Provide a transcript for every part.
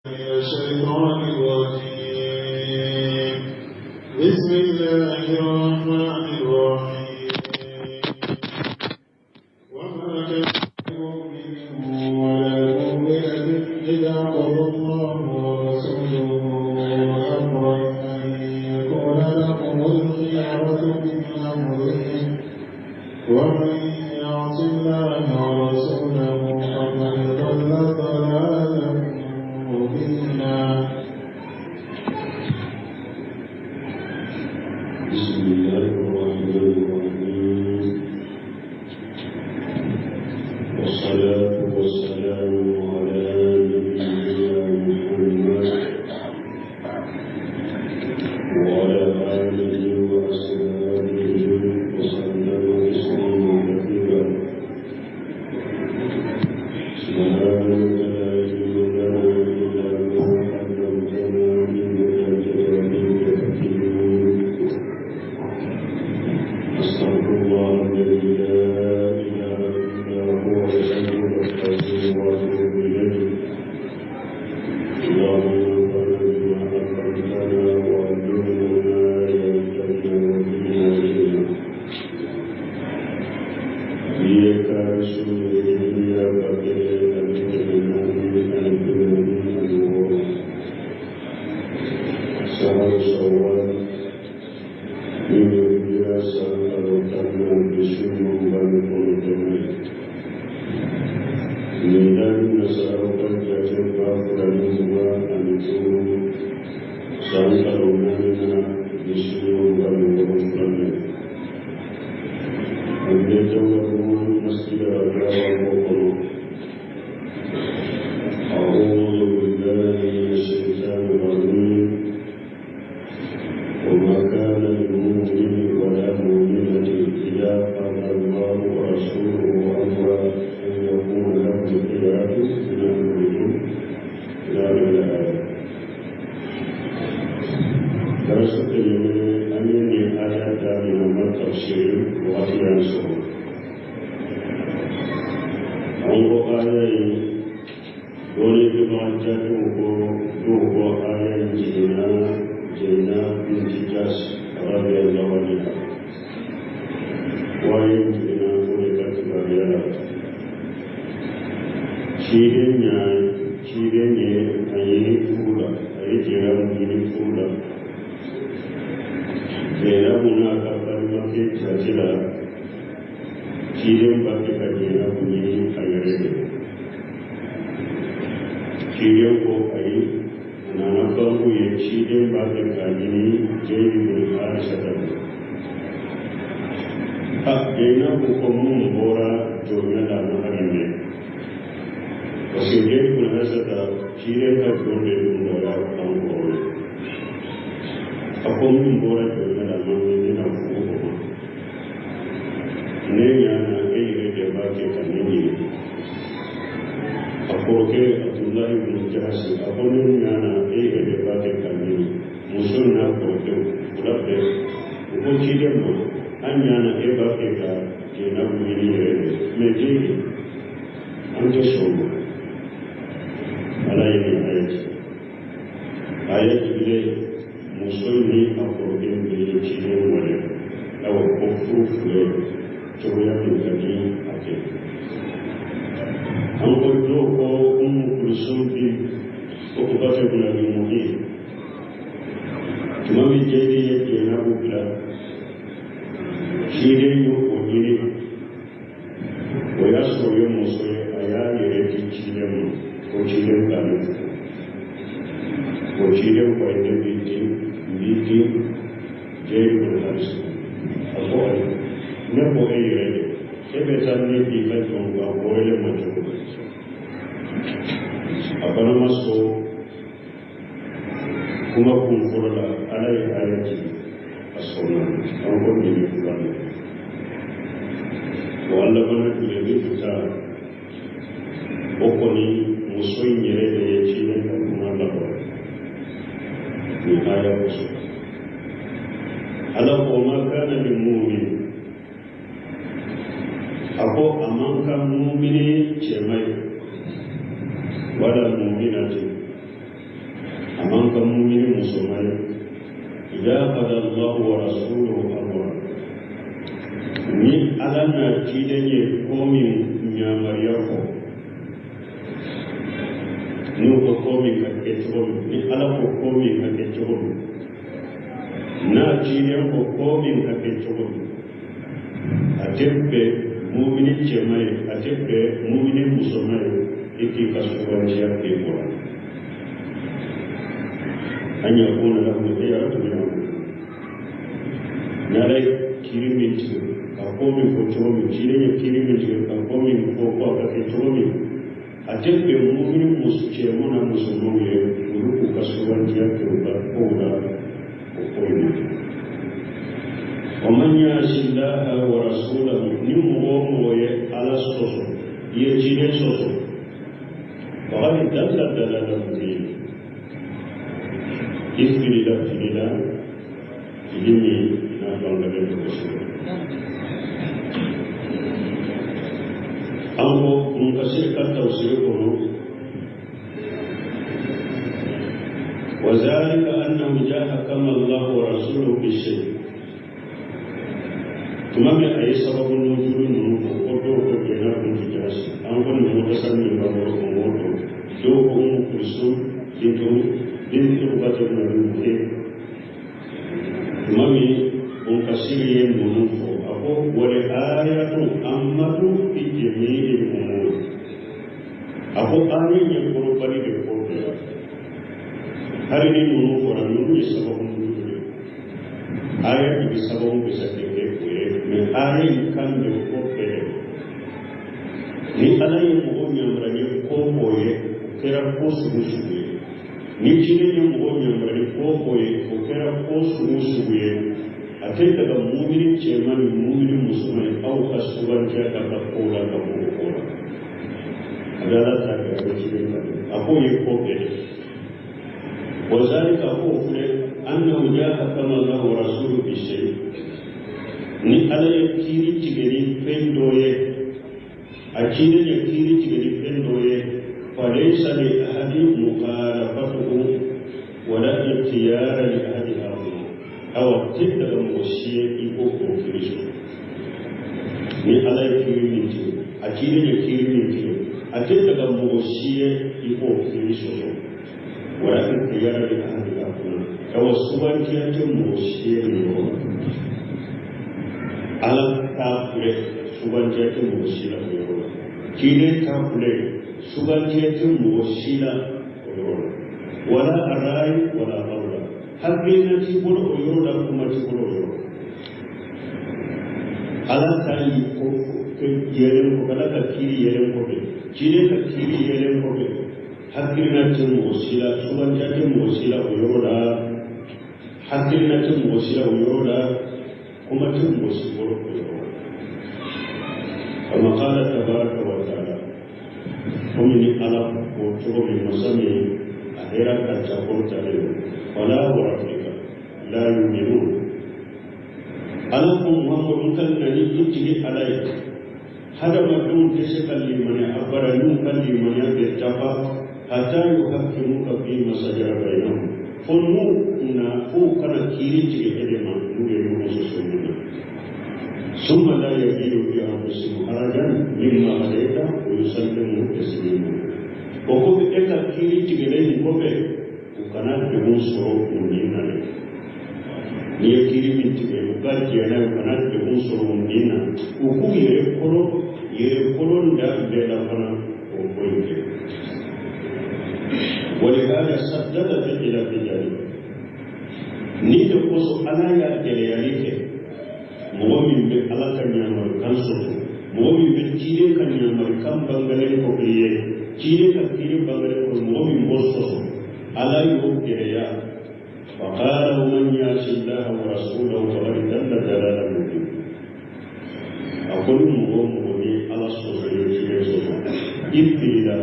الشيطان الرجيم بسم الله الرحمن الرحيم وما كان لمؤمن ولا مؤمنة إذا قضى الله ورسوله أمرا أن يكون لهم الخيرة من أمرهم ومن يعص الله ورسوله فقد ضل ضلالا مبينا. بسم الله الرحمن الرحيم والصلاة والسلام على نبينا محمد وعلى آله وأصحابه وسلم تسليما كثيرا. سبحانك لا علم لنا إلا ما علمتنا إنك أنت العليم الحكيم. أستغفر الله الذي لا إله إلا هو الحي القيوم وأتوب إليه. اللهم انفعنا بما علمتنا وعلمنا ما ينفعنا وزدنا علما. إياك نعبد وإياك نستعين. سهل صواب من الرياس الوطن بسم بنكم جميع لله نسألك الجنة فلنزوى أن تكون سألنا بسم بنكم جميع أن يتوقعون مسجد الله وقلوب. أعوذ بالله من الشيطان الرجيم. وما كان للمؤمن ولا مؤمنة إذا قضى الله ورسوله أمرا أن يكون لهم الخيرة من أمرهم إلى الآية. درست أمين آيات من التفسير وأحيان سورة. أنظر آية ولد بعجته وهو آية جينا بنت جاس رضي الله عنها وآية جينا ولدت بريانا شيرين أيني فولا أي جيران أيني فولا جينا هناك فرمك جاجلا شيرين باتك جينا بني أيرين شيرين ko ayi na farko ya ci din ba da kajini jirgin harsa da a daina hukumun bora domin da maharin ne wasu jirgin harsa da shi ne ka dole yin bora kan kore a kumun bora domin da maharin yana hukuma ne yana kai da ba ke kanini a koke Abdullahi bin Jahasi abun yana ɗaya da ba ta kame musul na koke rabbe ko ci da mu an yana ɗaya ba ke ka ke na mini ne me ji an ta so mu alai ne ayati ile musul ni a koke da ya ci da wani aw ko fufu to ya min kani ake an koyo ko Kulsum okupata kuna muhimu tumami jadi yake na bukla shide yo onyini oyaso yo muso ayali reti chilemu ko chilemu kanu ko chilemu ko ende biti jeri ko taris akoy ne ko eyere sebe tanni bi ka tonga ko ele mo abana maso kuma kun furla alai ayati asona an ko ne fulani walla bana tule bi futa okoni musoyin yere da ya ci ne kuma labo ni aya wasu ala ko ma kana lil mu'min ako amanka mu'mini ce mai wala mu'minati مسلمان إذا قضى الله ورسوله أمرا من ألنا تيدني قوم نعمريكو نوكو قوم كتبون من ألقو قوم كتبون نا تيدني قوم كتبون أتبه مؤمن جماعي أتبه مؤمن مسلمان إتي كسوانجيا كيبورا أن يكون لهم خيرة من أمرهم نالي كيرمين كقوم كتومي كيرمين كيرمين كقوم كوكا كتومي أتبع مؤمن مسلمون مسلمون يقولوا كسوانجيا كيبورا وقومي ومن يعص الله ورسوله نمهم على الصوص يجد الصوص فقد دل دلالا مبينا إذن لا تجدا إلمي نافعا لديك رسول أمو منكسر كالتوسيقه وذلك أنه جاء كما الله ورسوله بالشيء ثم أي سبب النزول منه وقدوا كبيرا كنت جاسي أنكم متصل من بابر أموته دوهم كرسول بنت ربطة من المكين مامي منكسرين منفو أقو ولآية أمة في جميع الأمور أقو آية يقول بريد القرآن هذه منفو رنون سبب النزول آية بسبب بسبب من آية كان بالقرآن ni ala ye mɔgɔ ɲamara ni ko o ye o kɛra ko sugu sugu ye ni jinɛ ye mɔgɔ ɲamara ni ko o ye o kɛra ko sugu sugu ye a tɛ daga mumini cɛman ni mumini musoman aw ka sugantiya ka ka ko la ka bɔ o ko la a bɛ ala ta kɛ a bɛ jinɛ ta a k'o ye ko kɛ wa zalika k'o filɛ annahu jaa kama Allahu wa rasuluhu bi shay ni ala ye kiiri tigɛ ni fɛn dɔ ye أكيد يكيد تجربين دويه فليس لأحد مخالفته ولا اختيار لأحد هؤلاء أو تبدأ موسيقى يكوكو كريسو من على يكيد من تيو أكيد يكيد من تيو أتبدأ موسيقى يكوكو كريسو ولا اختيار لأحد هؤلاء أو سوانتيات موسيقى يكوكو على تابلة سوانتيات موسيقى kile kafule sugantiyatin mosila oyoro wala arai wala qawla habina tibul oyoro kuma tibul oyoro ala tayi ko yelen ko kala ka kiri yelen ko be kile ka kiri yelen ko be habina tin mosila sugantiyatin mosila oyoro la habina tin mosila oyoro la kuma tin mosila oyoro كما قال تبارك وتعالى ومن ألف وطرق المسامي أهيرا كتابون تعالى ولا وربك لا يؤمنون ألفهم محمد كالنبي يجري عليك هذا ما دون تسكال لمن أبرنون كالمن يتبع حتى يحكموك فيما شجر بينهم فنو نافو كان كيري إلما نور مسلمون ثم لا يجد في أنفسهم حرجا مما عليك ويسلموا تسليما وقد إذا كيري تجليه كوبي وكانت بمنصر مدينة نيا كيري من تجليه وقال جانا وكانت بمنصر مدينة وكو يرقلون دار بلغنا وقويك ولهذا سدد إلى بجانب نيجي قصو أنا يا جلياليك mɔgɔ min bɛ ala ka ɲamarikan sɔrɔ mɔgɔ min bɛ cilen ka ɲamarikan bangalen kɔfɛ ye cilen ka kiri bangalen kɔfɛ mɔgɔ min bɔ sɔsɔ ala y'o gɛlɛya فقال ومن يعص الله ورسوله فقد ضل ضلالا مبينا أقول مغمو ni ala sɔsɔ ye cilen sɔsɔ i filila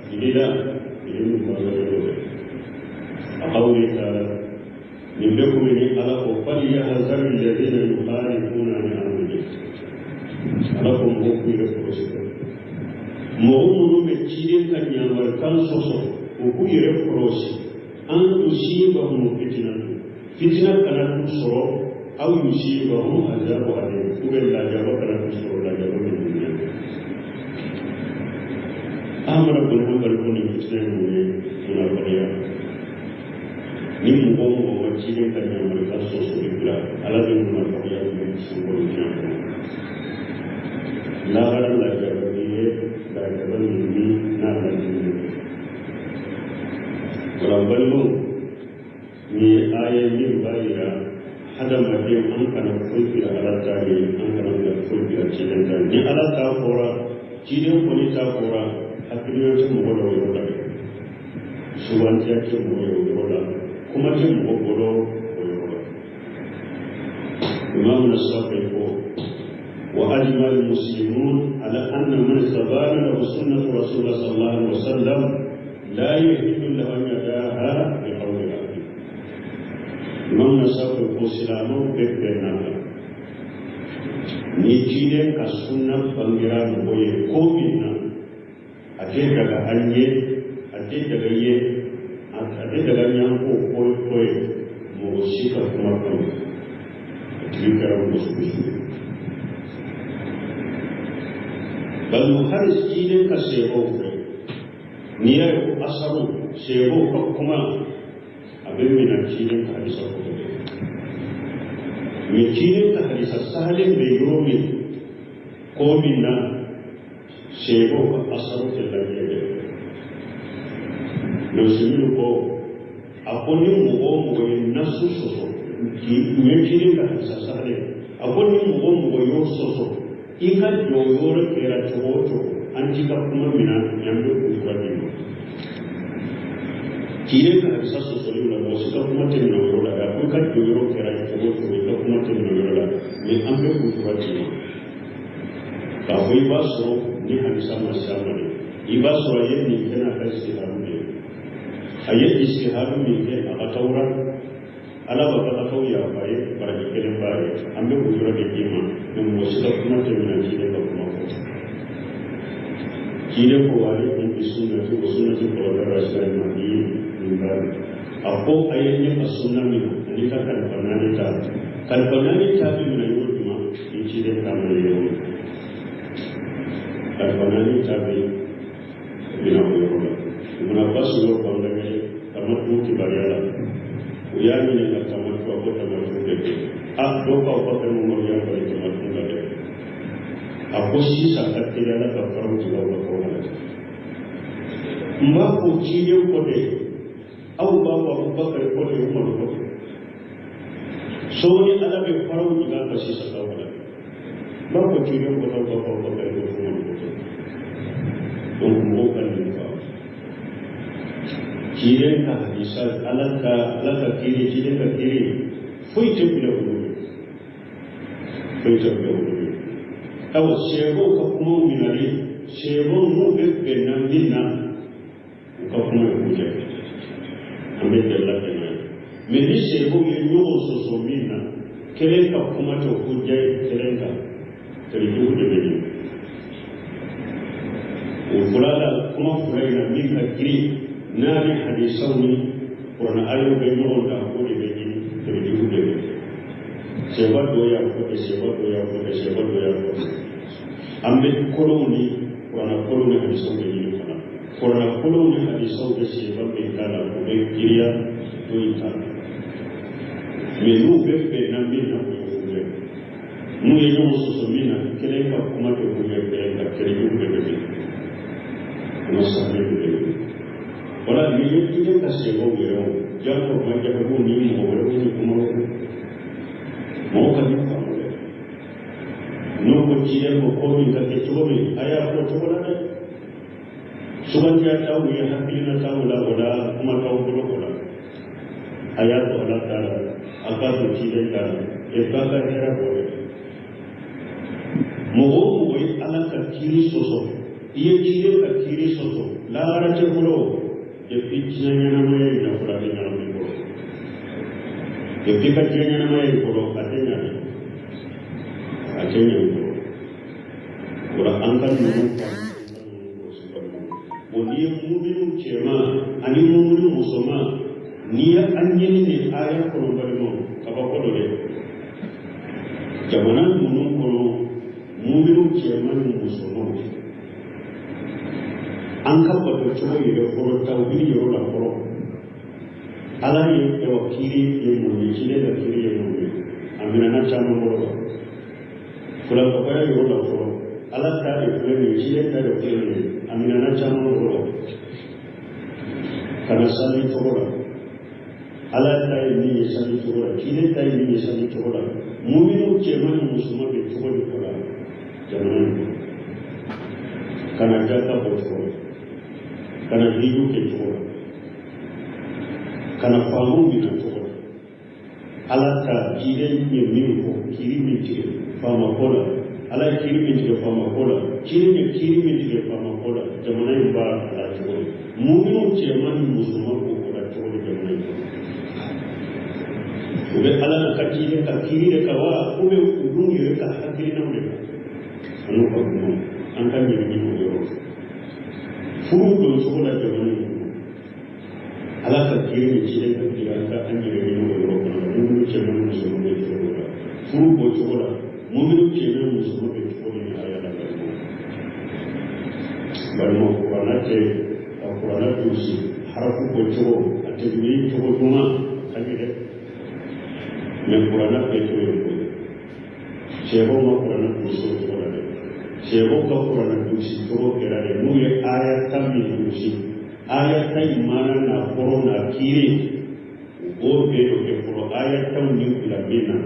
filila fili min bangalen kɔfɛ a qawli ta'ala من بكم من ألقوا فليحذر الذين يخالفون عن أمره ألقوا مغفي لفرسكم مغمو من تيرين كان يعمل كان صوصو وكو يرفرسي an yusibahum fitnah kana tusoro aw yusibahum azabu alim kubel la jaba kana tusoro la jaba min dunya amara kun hangal kun fitnah ne muna bariya ni mo wacce ne kan yamar kaso so ibla aladin muna bariya ne sun ko ni la gara la jaba ne da jaba min na la ni Rambalmu ni ayat ni bayar ada macam angkana fulfi alat tadi angkana fulfi acikan tadi ni alat tapora ciri pun tapora akhirnya semua orang orang suan tiap semua orang orang kuma semua orang orang Imam Nasafi ko wa ajma al-muslimun ala anna man sabana lahu sunnah Rasulullah sallallahu alaihi wasallam لا يحل له أن يداها بقول أبي من نصف الإسلام بكنا نيجي كسنة بانجرام بوي كومينا أتيجا كأنيه أتيجا كيه أتيجا كأنيه كوي كوي موسيقى كمكان أتيجا كمسوي بل مخرج جيل كسيبوه niya asaru sebo ko kuma abin mina cikin hadisa ko me cikin hadisa sahalin bai yomi ko minna sebo ko asaru ke lafiya no similu ko akoni mo nasu soso ki me cikin hadisa sahalin akoni mo yo soso ika yoyoro kera chocho anjika kuma mina nyamdo kufuati kire ka hadisa sosoli la mosika kuma temno yola ya kuka yoro kera chocho ka kuma temno yola ni ambe kufuati ka hui baso ni hadisa masama ni ibaso aye ni kana kasi harume aye istiharu ni ke akataura ala baba atauya baye baraki kelen baye ambe kufuati kima ni mosika kuma temno kire ka kuma kile ko wale kun sunna ko sunna ko wala rasul nabi nimba apo ayenya sunna mi ni ka kan panani ta bi na yuma in kile kama yo kan panani ta bi bina ko yo muna basu yo ko ndage kama tuki bariala uyani ni ka kama ko ko ta ma ko de do ka ko ta mo ya ko ta ma ko de aku sisa ketika ada perang juga berkorban. Mbak Puji yang kode, Abu Bakar kode Umar kode. Soalnya ada perang juga kasih satu lagi. Mbak Puji yang kode Abu Bakar kode Umar kode. Tunggukan mereka. Kiri ka hadisat alaka kiri, fui cepila ulu. Tahu sebo kamu minari, sebo mu benar minna, kamu berpuja. Ambil jalan dengan. Mesti sebo yang nyuruh sosok minna, keren kamu macam puja, keren kamu terjun demi. Ufulala kamu furaina minna kiri, nari hadisani, orang ayu benyuruh dah aku demi terjun demi. Sebo doya aku. Ambil koloni, kerana koloni hadisau begini kana. Kerana koloni hadisau bersifat berkala, berkira tu ikan. Menu berpenambil nak berkumpul. Mungkin yang sesuatu kerana kuma berkumpul kerana berkumpul. Masalah itu. Orang ini tidak kasih orang. Jangan macam aku ni orang ini kuma mau kan kamu. Nunggu cian berkomin kaki coba ayah aku coba ada. Suban dia tahu ya hatinya tahu lah bola, kuma tahu bola. Ayah tu Allah Taala akan bercian kan, ekakak era boleh. Mohon Allah kiri sosok, ia kiri sosok. Lara cekulo, dia pitchnya namanya ina pulak ina namanya bola. Dia pitchnya namanya bola, katanya. Akhirnya itu, orang angkat mengumpul, Mulia mungkin cema, ani mungkin musoma, niya anyeni ni aya kono balimo kaba kodo de jamana munun kono muminu cemani musono an kabbato cogo yere foro tawbini yoro la foro ala ye ewa kiri ye munni kile la kiri ye munni amina na chama moro kula babaya yoro la foro ala ta e fulani kile ta e fulani amina na chama moro kana sali togola ala ta e ni sali togola kile ta e ni sali togola muminu cemani musono be togola kola jamana kana jaka botogola kana hidu ke togola kana famu mina togola ala ta kire ye min ko kiri min tire fama kola ala kiri min tire fama kola kiri min tire fama kola jamana ba ala togola muminu cemani musono ko kola togola jamana ube ala na kakire ka kiri de kawa ube udungi ka hakiri na ube anu ko no an kan yi ni mo yo furu do sokola jamani ala ka kiri ni chile ka kiri ka an yi ni mo yo ko no mu che mo so mo be sokola furu ko sokola mu bi che mo so mo be sokola ni aya la ka barmo ko na te ko na tu si harafu ko cho atbi to ko duma kan yi de me ko na pe to yo ko chebo mo ko na tu so to la de chebo ko ko na tu si to ko era de mu ye aya tammi tu si aya tai mana na ko na kiri o be do ke ko aya tam ni la mina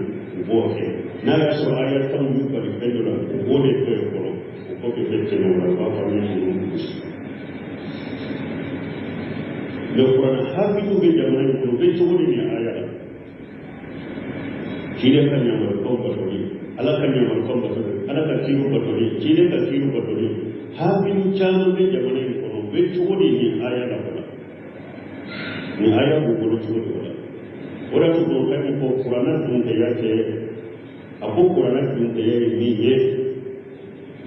o ke na ya so aya tam ni ko de do la o de to ko ke de te no la ba fa ni ni le ko na ha bi do be jamani ko be to ni aya kire kan ya ko ba to ni ala kan ya ko ba to ala ka kiru ba to ni kire ka kiru ba to ni ha bi chanu be jamani ko be to ni aya la ko ni aya bu ko to ni ora to ko kan ko qur'ana dun da yake abu qur'ana dun da yake ni ye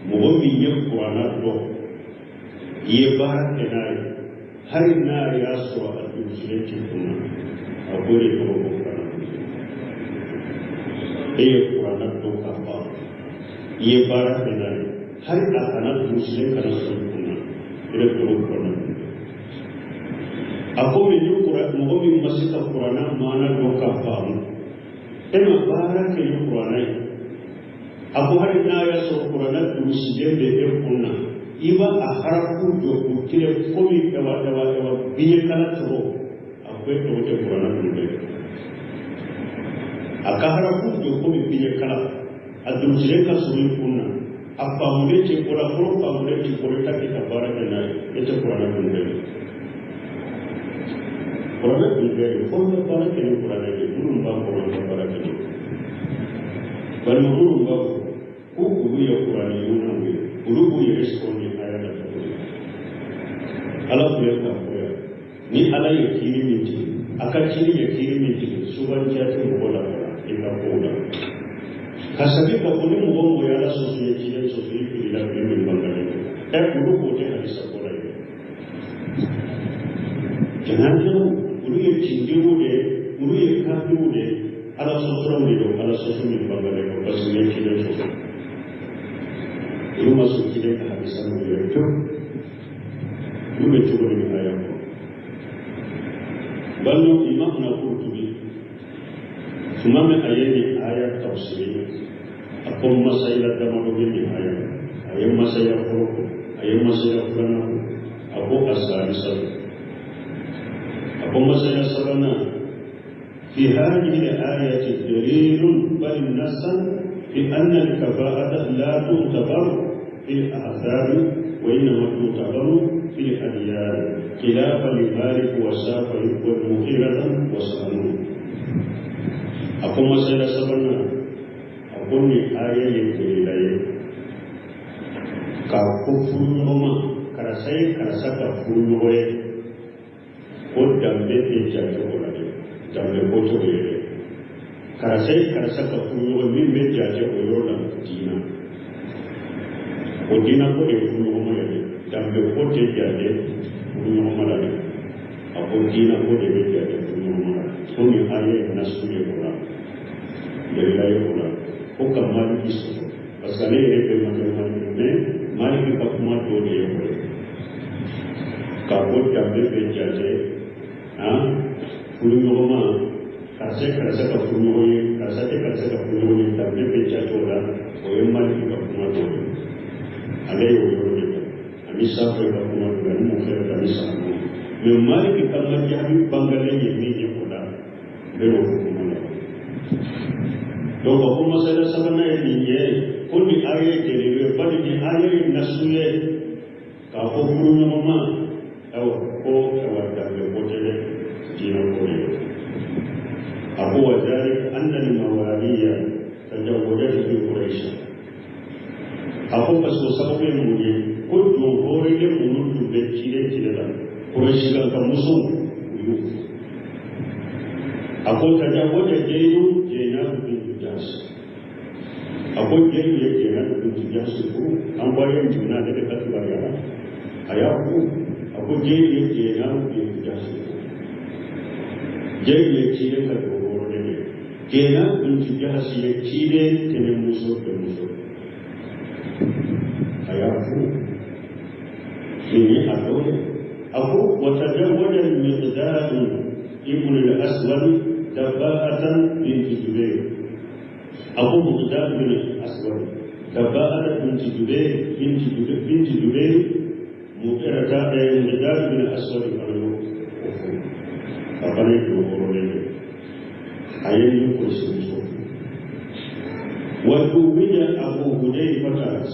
mo bi ye qur'ana do ye ba ke na har na ya so a dun shi ke kuma abu ne ko qur'ana qur'ana do ka ba ye ba ke na har da kana dun shi kana so kuma ire ko qur'ana ako min Quran mo bi masita Quran mana do ka famu ema baraka yu Quran ako hari na ya so Quran du sije be e kunna iba aharaku do kutire komi ewa biye kala to ako to te Quran du be akaharaku do komi biye kala adu sije ka so kunna apa mure che pura pro pa mure che pura ta ki baraka na ete Quran du be Quran itu forma para que no Quran itu belum bawa para que belum bawa kuku ya Quran itu nanti kuku ya respondi ayat itu Allah berkata ni Allah yang kirim ini akan kirim ini suban jatuh bola kita bola kasabi bakuli mungkin bola sosial tidak boleh membanggakan kuku dia harus bola jangan ulu ye cindiru de ulu ye kafiru de ala sosoro mi do ala sosoro mi bangale ko basu ye kile so ulu masu kile ka habisa no ye to ulu be to ni aya ko balno imam na qurtubi sumame ayeni aya tafsir akom masaila tamado ni aya ayem masaila ko ayem masaila fulana abu asari ومثل سبنا في هذه الآية دليل بل نصا في أن الكفاءة لا تعتبر في الآثار وإنما تعتبر في الأديان خلافا لمالك وشافعي والمغيرة وسلمان أقوم مثل سبنا أقوم آية دليل كفرهما كرسي كرسك فرهما ko dambe ke jaje wala de dambe ko to yele karasai karasaka fuyo min be jaje o na dina ko dina ko de fuyo mo yele dambe ko te jaje fuyo mo la de ako dina ko de be jaje fuyo kuma kuni aye nasu ye kula bela ye kula ko kamali kiso pasale ye be mali ka kuma to ye kula ka ko jambe be jaje kulu ngoma karse ka kulu ye karse ka kulu ye jambe be jaje ora o ye mali ka kuma to ale yo yo amisa ko ka kuma to ni mo khere ka misa mais mali ka ma jabi bangale ye ni ye kula belo ko kuma donc ko masala sabana ye ni ye ko ni aye jere bali ni aye nasuye ka ko kulu ngoma ko wadda ko tele dina ko ne abu wadari anna al-mawaliya tajawwadat fi quraish abu baso sababu mu ne ko do hore ne mun du be cire da quraish ga musu yu abu tajawwadat jeyu jena bin jas abu jeyu jena bin jas ko an bayan juna da katba ya ayaku aku jeyi jena bi jasu jeyi chile ka dogoro ne jena unti jasi ye chile tene muso ayafu ini adore aku watajawwada al-miqdad ibn al-aswad daba'atan binti jubair aku miqdad bin al-aswad daba'atan binti jubair muterata al-miqdad bin al-aswad kanu apane ko korone ayen ko siso wa tuwija abu hudayfa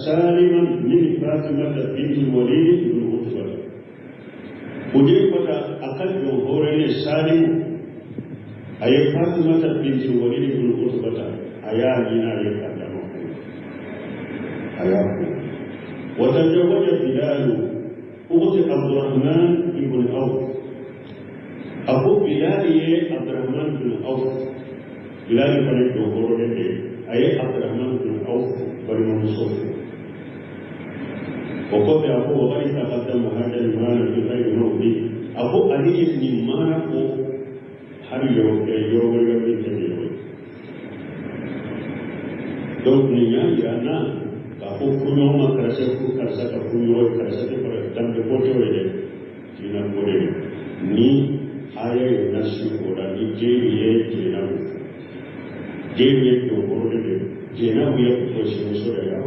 saliman min fatimah bint al-walid bin utbah hudayfa akal do horene salim ay fatimah bint al-walid bin utbah aya dina ya kadama aya wa tajawwaja bilal أخت عبد الرحمن بن عوف أبو بلال عبد الرحمن بن عوف بلال بن دوغور أي عبد الرحمن بن عوف بن منصور وقد أبو وغير تقدم هذا المال في غير نوبي أبو علي بن مالك هل يوم تدير donc ni yana ka ko kuno ma karase ku karsa ka kuno karsa ke par tambe ko to wede dina gore ni aya nasu ora ni jeriye to gore de jena wiya ko so da ya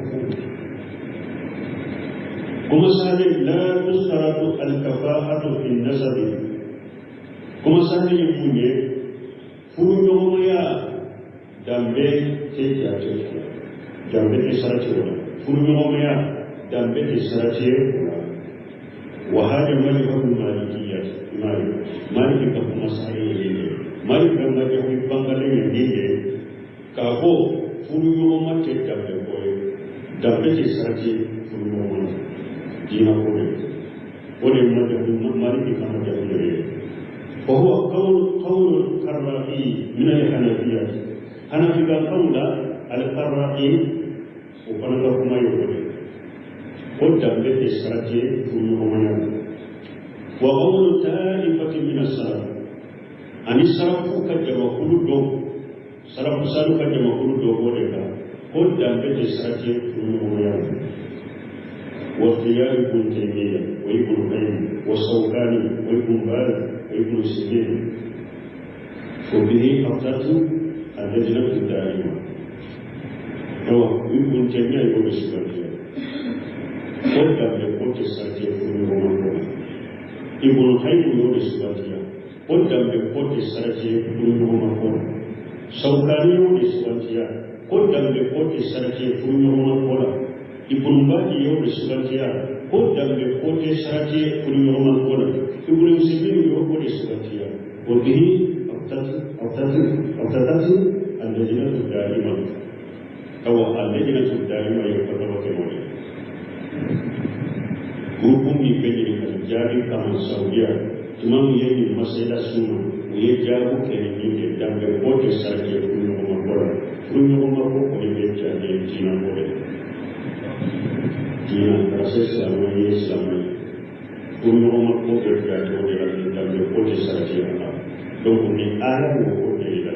kuma sabe la tusaratu al-kafa'atu fi an-nasab kuma sabe munye funo ya dambe ce ya ce dambe ke sarati wala funo ya dambe ke sarati wala wa hada mazhabu malikiyya maliki ka kuma sai ne maliki kan da ke bangare ne ka ko funo mace dambe ko dambe ke sarati funo wala dina ko ne mazhabu maliki kan da ke وهو قول القرائي من الحنفية حنفي قول القرائي وقال ما يقول قدام به السرطي كلهم وقول طائفة من السلف أن السلف كجمع كل دو سلف كجمع كل دو ولك قدام به السرطي كلهم واختيار ابن تيمية وابن قيم والصوكاني وابن باز وابن سيرين وبه أفتت اللجنة الدائمة هو ابن تيمية يقول السبب قلت بقوت الساتية كلهم ابن قيم يقول السبب قلت بقوت الساتية كلهم صوكاني يقول السبب قلت بقوت الساتية كلهم ibn Badi yau da shigantiya ko da mai kote sati kuri roman kola ibn Muslim yau ko da shigantiya wa bihi aftatu al-lajnatu da'ima aw al-lajnatu da'ima yau ka zama kai wani grupun mi pede kan jari kan Saudiya imam yayin masala sunu ya jabu kai ne da mai kote sati kuri roman kola ko ne ya ce jina kola dina proses selama ini umur ko berada di dalam kota Sarjana donc ni ala wo de la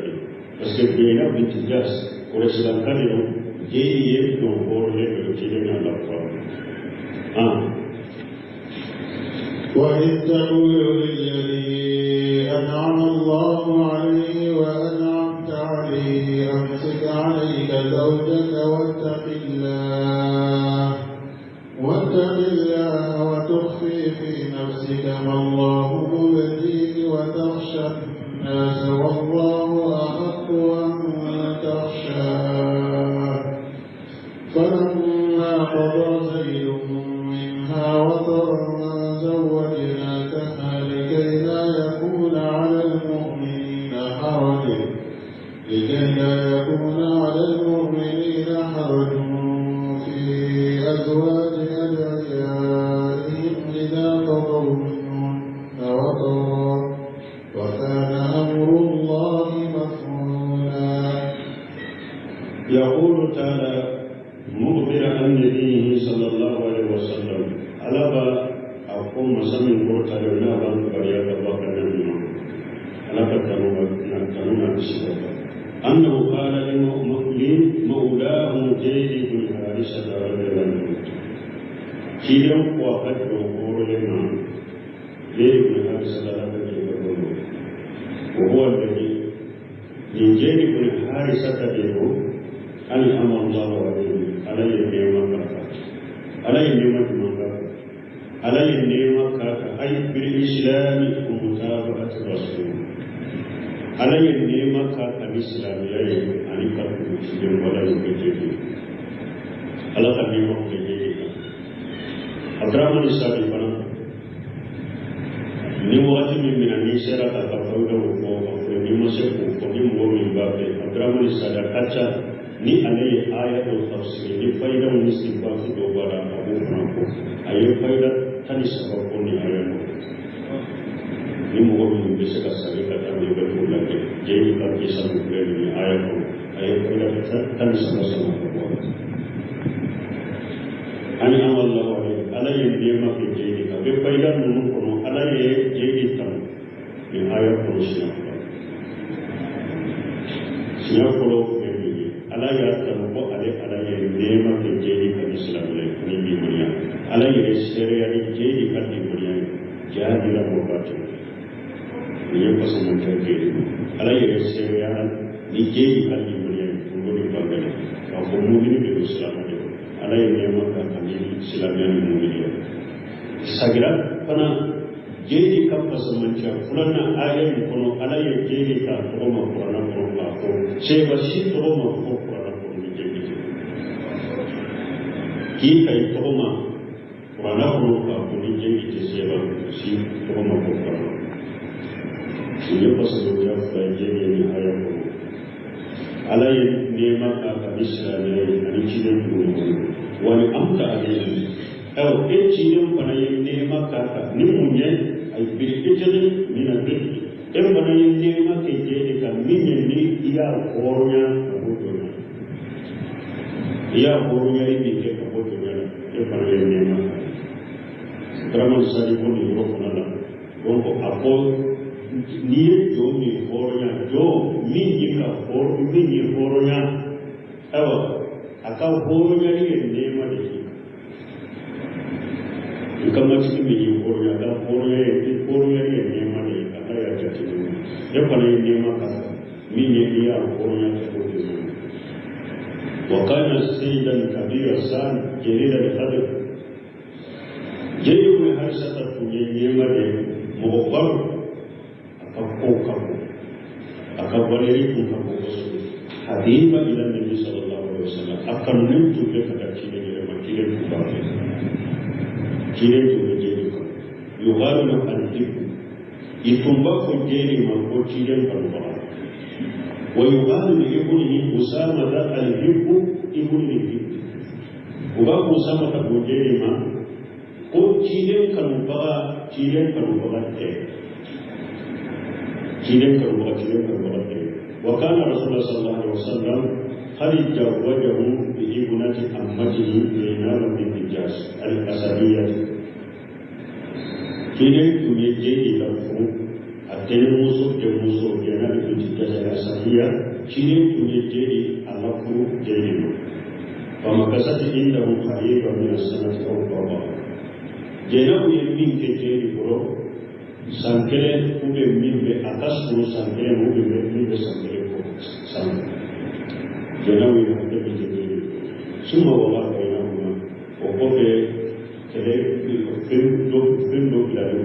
parce que bien bitigas pour islam kadiro jeeye do borle do tidena la fa وإذ تقول للذي أنعم الله عليه وأنعمت عليه أمسك عليك زوجك واتق الله وتخفي في نفسك ما الله مبديه وتخشى الناس والله أحق أن تخشاه فلما قضى زيد منها وطرا زوجناكها لكي لا يكون على المؤمنين حرج في أزواج أدعيائهم إذا قضوا منهن وطرا وكان أمر الله مفعولا. يقول تعالى مخبرا عن نبيه صلى الله عليه وسلم ألبا أقوم سمين قرطة لنا بان بريات بقنا منه ألبا كانونا بسيطة أنه قال للمؤمنين مولاه جيد بن حارثة رضي الله عنه كيلم وقد يقول لنا جيد بن حارثة رضي الله عنه وهو الذي من جيد بن حارثة يقول أن أمر الله عليه النعمة عليه النعمة عليه النعمة أي بالإسلام ومتابعة الرسول عليه النعمة الإسلام يأي أن يكون مسلم ولا يكون على النعمة كجيدة أبراهيم السابقنا نوات من النساء تتفوق وفوق ونمسك وفوق من بابه أبراهيم السابقنا ni alay ayatul tafsir ni fayda ni sifatu do bara abu franco ay fayda tan sabab ni ayano ni mo ni bisa ka sabi ka tan ni betul lagi jadi ka bisa bukan ni ayato ay fayda tan sabab ko ani amallahu alay ni ma ke jadi ka be fayda nu ko alay jadi tan ni ayato siya ko ala ya tanuko ale ala ya nema ke jeedi ka islam le ni bi muriya ala ya sharia ni jeedi ka di muriya jadi la mo batu ni ko so mo ke jeedi ala ya sharia ni jeedi ka di muriya ko ni bangale ka ko mo ni be islam le ala ya nema ka ni islam ya ni muriya sagira pana jeedi ka pasamancha fulana ayen kono ala ya jeedi ka ko ma qur'ana ko ko seba shi to ma ko kita itu rumah kerana berupa kunjung itu sebab si rumah berkah. Ia pasal dia belajar ini ayat itu. Alai nikmat akan Islam ini ciri dulu. Wani amta ada ini. Kalau ciri panai nikmat akan ni punya, ay berikutnya minat ini. Panai nikmat ini kan minyak ni ia orangnya betul. Ia orangnya ini dia betul. Ia panai nikmat. Kerana saya pun ini orang orang apa ni jo ni orangnya jo minyak orangnya. Awak akal orangnya ni nikmat ini. Jika masih minyak orangnya ni nikmat ini. Ayat jadi ini. Ia panai nikmat minyak dia orangnya betul. وكان سيدا كبيرا سان جريد الخدر جيد من حرسة تنجيما مغفر أكبوكم أكبريكم كبوكم حديثا إلى النبي صلى الله عليه وسلم أكنمت لك كتير لما كيرت كبارك كيرت لجيدكم يغال أنتكم يتنبق جيد من كتير كبارك ويقال لابنه أسامة الهب ابن الهب وباب أسامة بوجيما قل كيلين كنبغا وكان رسول الله صلى الله عليه وسلم قد زوجه بابنة عمته زينب بنت جاش الأسدية كيلين تجيجي له atene muso de na da kuci da sahiya shine kunje jeri alafu jeri no fa makasati inda mu qariba min as-sanati aw qaba jena ku min ke jeri bro sankele kube min be akasu sankele mu be min be sankele ko san jena ku ke jeri summa wala bayna huma o ko be kele do la do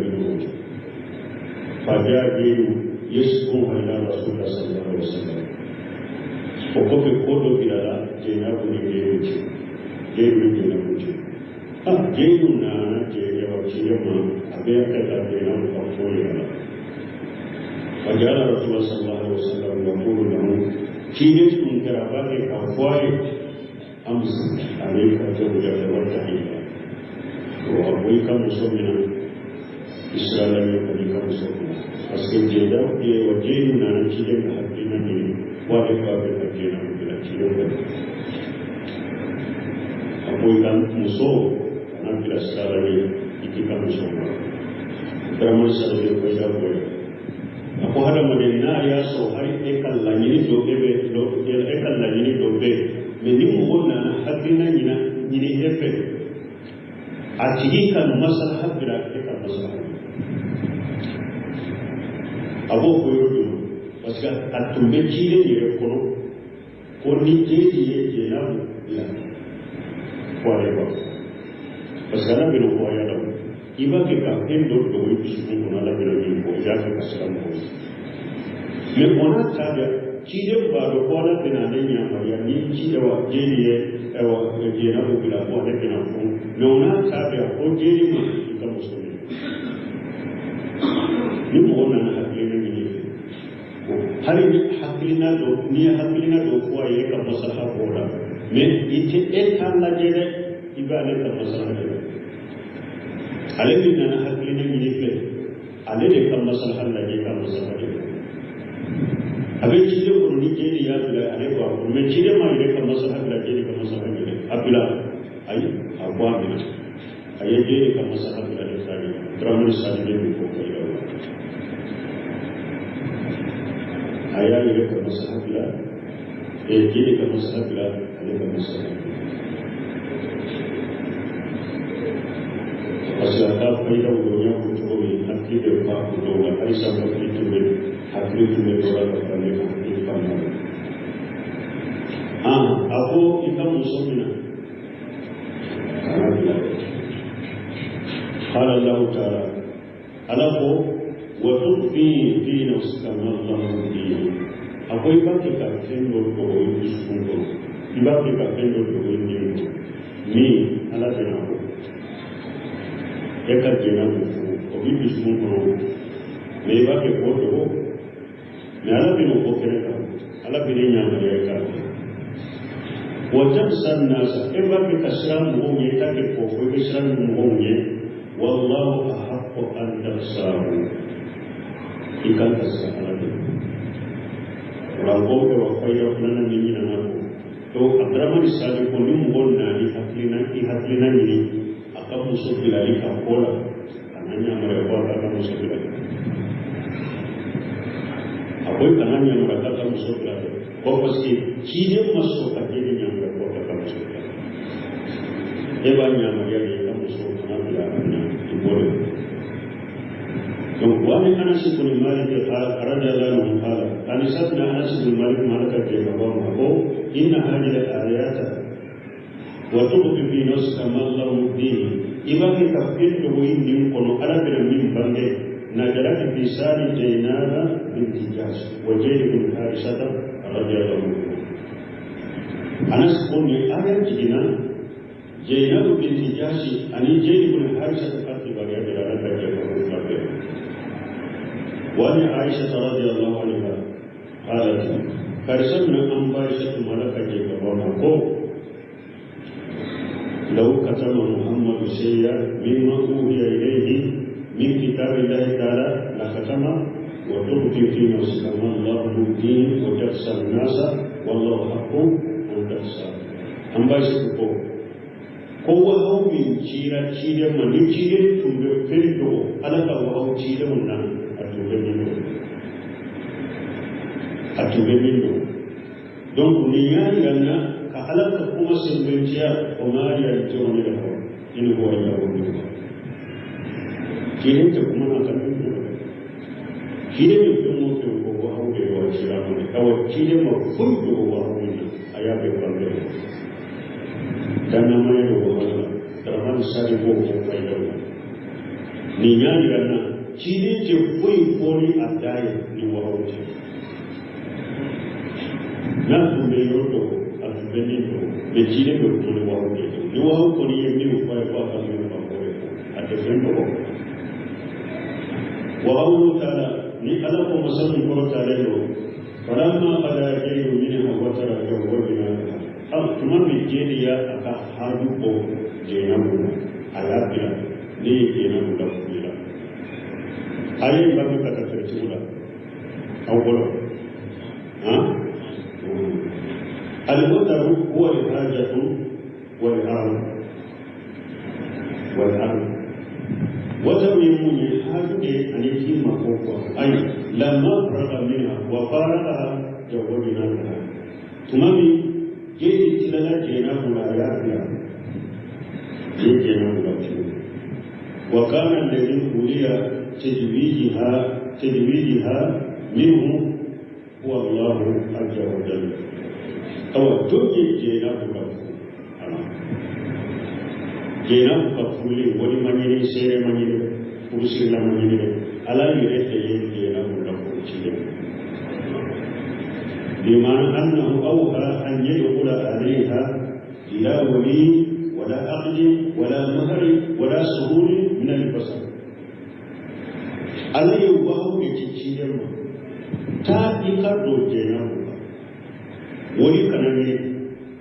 فجاءوا يسقون إلى رسول الله صلى الله عليه وسلم وقف قولوا إلى جناب جيروج جيرونا جيرونا أبيك جناب أفويا فجاء رسول الله صلى الله عليه وسلم يقول لهم كيف من كرابات أفويا أمس عليك جوجة والتحية وأبويك مسلمنا Israel yang berikan semua. Asyik jeda dia wajib nanti dia berhatian ini wajib berhatian bila dia. Apa ikan musuh nanti Israel ini ikan musuh. Drama Israel berita boleh. Apa ada mana ya so hari ekal lagi ekal lagi dobe. Mending mohon hatian ini efek. Ajikan masalah berat ekal masalah. Abu Hurairah pasca atumbe chile yere kono koni jeji ye na ya whatever pasca na bino ko ya dawo iba ke campaign do isu kono la bino ni ko ya ka kasam ko me ona taga chile ba do ko la bina ne nya ma ya ni chile wa jeji ye wa je na ko bila ko ne bina ko me ona taga ko jeji ma ka musulmi ni mo na hari hakilina do kuwa ye ka masaha bola me ite etan la jere ibale ka masaha jere ale ni na hakilina ni fe ale de ka masaha la jere ka masaha jere abe chile ko ni jere ya bila ale ko me chile ma ye ka masaha la jere ka masaha jere abila ai abwa me aye jere ka masaha la jere sari tramul sari de ko ko ya ayah ini ke masalah bila, ini ke masalah bila, ini ke masalah. Masyarakat kita umumnya mencoba hati berapa puluh hari sampai itu hati itu berapa kali hati pandang. Aku ikan musuhnya. Karena bila, kalau Allah Taala, Allahu وتخفي في نفسك ما الله مبين أقول لك كأنه القرآن يسكنه لك كأنه القرآن يسكنه مي على جنابه يكاد جنابه وبي يسكنه مي بقى كقوله مي على بينه كوكرة على بينه يامريكا وجبس الناس إبقى كسران مهم يكاد كوكو كسران مهم والله أحق أن تخسره ikan tersalah itu. Orang boleh wafaya kerana ini nama tu. To Abdurrahman Sadiq pun mungkin nari hatlina ini akan musuh bilali kapola. Kananya mereka akan musuh bilali. Apa yang kananya mereka akan musuh bilali? Kau pasti ciri masuk kat ini yang mereka akan musuh bilali. Hebatnya mereka akan musuh kerana bilali boleh. وعن أنس بن مالك رضي الله عنه قال أنسبنا أنس بن مالك مالك كيفهم إن هذه الآيات وتبقي في نفسك ما الله مبين إذا كفيت وإن يكون أربنا من بنده نجلت في سال جينابة بنت جاش وجيد بن حارثة رضي الله عنه أنس بن آية جينا جينابة بنت جاش أني جيد بن حارثة قد بغير جلالة كيفهم وعن عائشة رضي الله عنها قالت فارسلنا أن عائشة ملكة كبرنا لو كتب محمد شيئا مما أوحي إليه من كتاب الله تعالى لختم وتبقي في نفسك ما الله مبين وتخشى الناس والله حق أن تخشى أن عائشة kowa hau min cira cire mani cire tumbe firdo alaka wa hau cire mun nan a a tubenin donc ni yari yana ka halaka kuma sirrinciya kuma ya ce wani da kawai in huwa illa wani kinin ta kuma na kan kinin ne kuma mutum ko wa hawo da wa shi ramu kawai kinin ma kullu wa hawo ne aya bai kwanda dan na mai da wa da sai ko ko faida ni yari yana kinin ce koi koni a dai ni wa hawo na tun yoro a tubenin da kinin da kuma wa hawo ni wa hawo ko ni yemi ko fa ka ni ba ko a tafin ko وقوله تعالى لألقوا مسلم قرأت عليه فلما قد جيد منها وترى جوابنا ثم بالجيدية أكا حاجبه جينامنا على بلا لي جينامنا بلا أين بابك تترتبنا أولا الوتر هو الحاجة والأرض وتميمون هذه أن يتم حقوقها أي لما فرغ منها وفارقها جوابنا لها تمامي جيد تللا جيناه لا يعفيا جيد جيناه لا يعفيا وكان الذي ولي تجويدها منه هو الله عز وجل أو تجد جيناه لا jena ka fuli wani manyini sere manyini kursi la manyini ala yire te jena la kursi de bima annahu awha an yadkhula alayha ila wali wala aqd wala mahr wala suhul min al-basar ala yuwahu ke cikin ta dika do jena wani kanane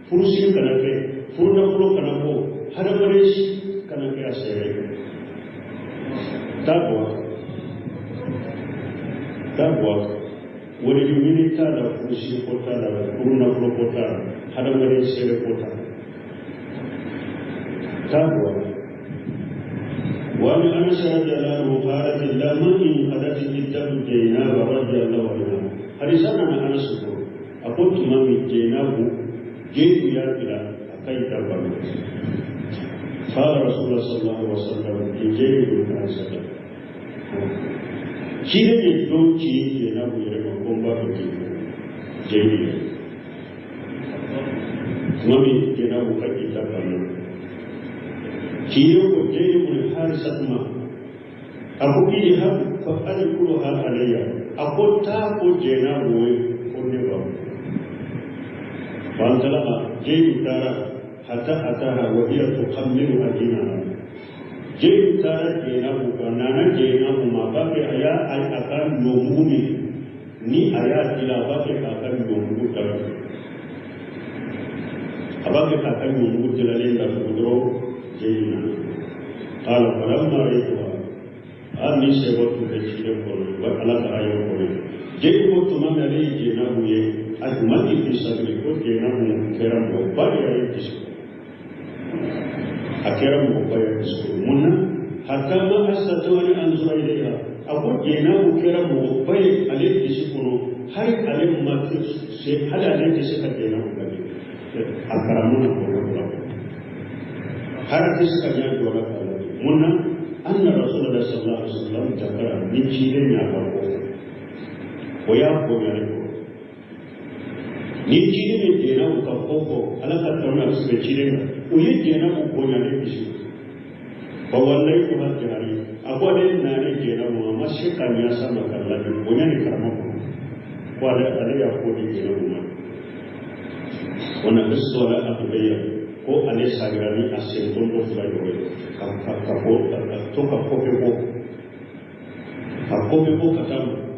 kursi kanane furna fulo kanako hada baris kana kira sere tabwa wani yumini ta da kushi kota da kuruna kota hada baris sere kota tabwa wani an shahada lahu qalat lamma in qadat iddat jainab radiyallahu anha hadisana na anas ko akuntu mami jainab jeju ya kira akai tabana قال رسول الله صلى الله عليه وسلم يجيب من الصدق كده يدون كي ينابو يرمى كومبا جيبي مامي ينابو كي تابعنا كيو جيب من حارسة ما أبو كي هم فقال كلها عليا أبو تابو جنابو كونيبا فانتلقى جيب تارا حتى أتاها وهي تخمر أدينها جيب تارا جيناه كنانا جيناه ما باقي أيا أي أكان نموني ني أيا إلى باقي أكان نمو تارا أباقي أكان نمو تلالين لفضرو جينا قال فلما رأيتها أني سيبت بشير قولي وألاك آية قولي جيب تمام عليه جيناه أجمعي في صدري جيناه كرم وباري عليه أكرم وبيع منا حتى ما أستطيع أن أنظر إليها أقول جيناه كرم وبيع عليه تسكنه هل عليه ما هل عليه تسكت جيناه كبير أكرمنا ولا هل تسكت ولا منا أن رسول الله صلى الله عليه وسلم ذكر من شيء يعرفه ويعرفه يعرفه ni jini ne jena ku ka koko ala ka tauna su be jini ku yi jena ku ko ya ne bishi ba wallahi ku har jari akwai ne na ne jena mu amma shi kan ya sama kallon ko ne karama ku ko da ala ya ko ni jena mu wannan bisu la abiya ko ale sagrani asen ton do fula yo ka ko to ka ko ka tamu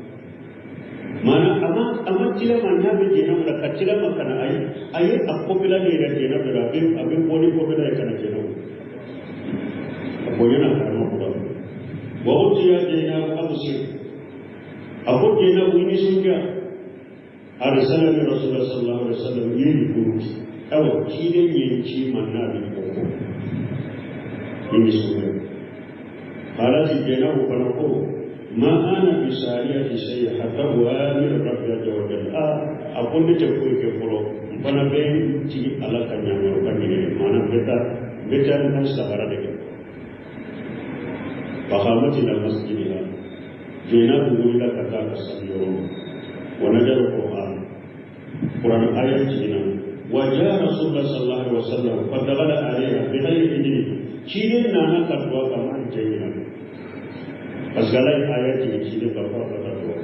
mana ama cila mana begina mereka cila makan air aku bila ni dah cina berapa abis body bila ikan cina aku yang nak kerana apa bahawa dia cina apa sih aku cina ini sudah Arsalan Rasulullah sallallahu alaihi wasallam ini guru awak cina yang mana ni ini sudah kalau si cina bukan aku ما أنا بسارية شيء حتى أوامر ربي عز وجل أقول لك كفرو فأنا بين تي على كنيا مركني ما أنا بيتا الناس تبارك فخامت إلى مسجدها جينا بقولنا كذا كسبيرون ونجر القرآن آية جينا وجاء رسول الله صلى الله عليه وسلم فدخل عليها بغير إذن شيء نانا كتوا كمان جينا Asgalai ayat ini tidak apa-apa tu.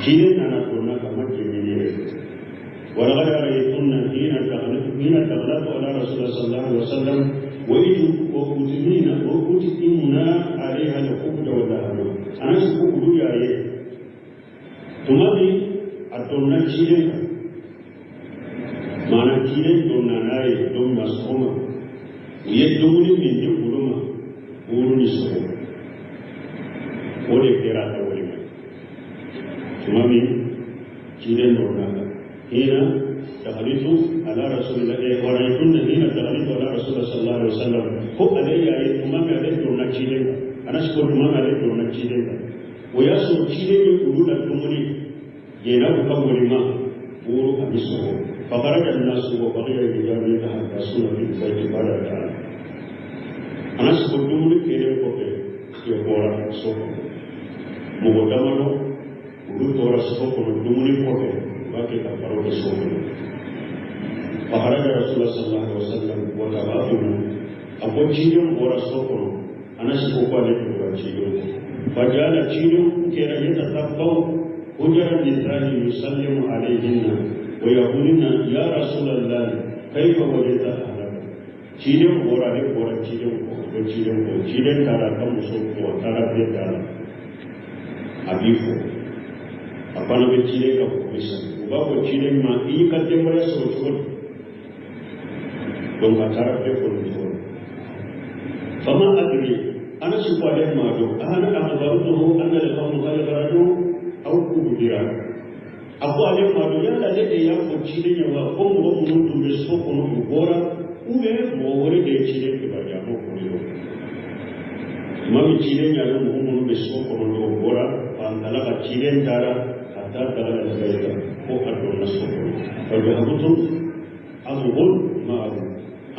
Tidak nana puna kamat jadi. Walau ada itu nanti hina terlalu ala Rasulullah Sallallahu Alaihi Wasallam. Wajibutina alaiha al-hukm wal-lahma. Anas hukum dia ayat. Tumadi atau nanti mana tidak donanai don masoma. Ia domini minyak ulama uruni semua. Oleh kira atau oleh mana? Cuma ni, kira normal. Hina tahritu ala Rasulullah. Orang itu ni hina tahritu ala Rasulullah Sallallahu Alaihi Wasallam. Kau ada yang cuma ada normal kira. Anak sekolah cuma ada normal kira. Waya so kira ni ulu dan kumuni. Jena bukan oleh mana? Ulu habis semua. Fakar dan nasu bagi yang dijadi dah Rasulullah itu baik pada dah. Anak sekolah kumuni kira kopi. Dia orang sokong. Mugodamano, ulu tora sokong dumuni kote, bagi tak baru sokong. Paharaga Rasulullah Sallallahu Alaihi Wasallam buat apa pun, apa cium orang sokong, anak sekolah itu orang cium. Fajar cium kira ia tetap tahu, hujan ditanya Musallim alaihinna, wayahunna ya Rasulullah, kaifa wajata halak. Cium orang cium cara kamu sokong, cara beda. Abifu, apa nama ciri kau bisa? Bawa ciri mana? Ini kata mereka sokong. Dong cara pun itu. Fama adri, anak supaya madu, anak baru tu, anak lepas mukanya beradu, aku kubudiran. Aku ada madu yang ada yang pun ciri yang apa? Kamu tu besok kamu berora, ube mau dia ciri kepada aku kuliah. Mami ciri yang kamu besok kamu berora. Antara kecilin cara atau cara negara, bukan nasib. Kalau begitu, amun mahu.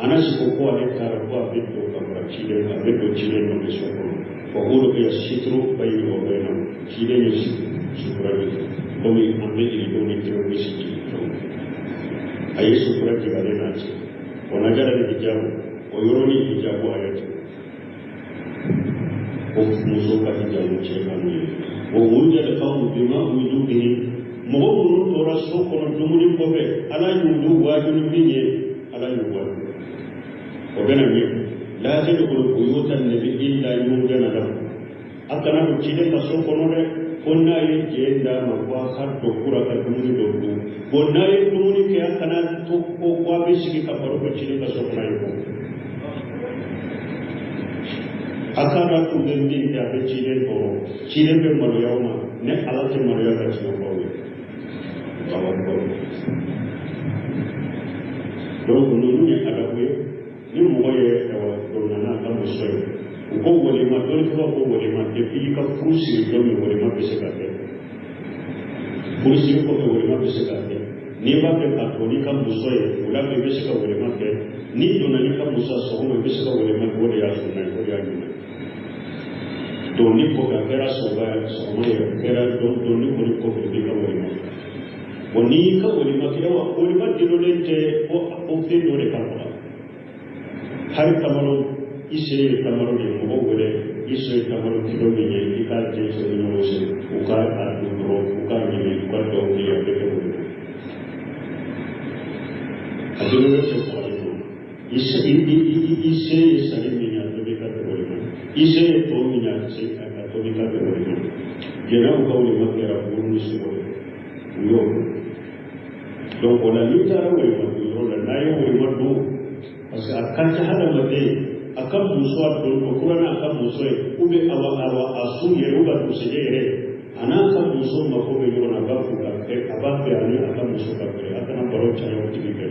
Anak sekolah ada cara buat itu kalau kecilin besok. Kalau dia sitru bayi orang, kecilin syukur itu. Kami ambil ini terus itu. Ayat syukur juga ada nasi. Onajar ada hijau, oyuroni hijau ayat. Musuh hijau cekami. ووجد القوم بما وجدوا به مغمر ورسوق ونجمون قبل على يوجد واجب به على يوجد وبنا لا تدخل بيوت النبي إلا يوجد له أكنا بكذا رسوق ونره كنا يجينا مقاخر تقول كتمني دكتور كنا يتمني كيا كنا تقول قابسك كبر بكذا رسوق نايكو Akara tu genting dia berciri ko, ciri bermaluama, ne alat bermaluama semua kau. Bawa kau. Kalau menurut ni ada kau, ni mungkin kalau nana kamu sesuai. Kau boleh makan, kau boleh makan. Tapi kalau kursi kau boleh makan sesuatu. Kursi kau boleh makan sesuatu. Ni bagai aku ni kamu sesuai. Udah bebas kau boleh makan. Ni tu nani kamu sesuai. Bebas kau boleh makan. Boleh asal naik, boleh asal. Doni ko kera soba kera doni ko bika wori boni ka wori ma kira wa wori ma dilolente o fe dore ka ko har tamaro ise tamaro ni mo wore ise tamaro kilo ni ika je so ni mo se uka a duro uka ni ko do ni ya ke ko adilo se ko ise sare ni ya to bika ko Ise itu minyak atau dikata begitu. Jangan kau lihat kira burung semua. Yo, dong kalau ni cara lihat burung dan naik lihat burung, pasal akan cahaya mati, akan musuh burung, ukuran akan musuh. Ube awal asu ye ubat musuh ye. Anak akan musuh mahu berikan abang bukan, abang berani akan musuh kakek, akan baru cahaya waktu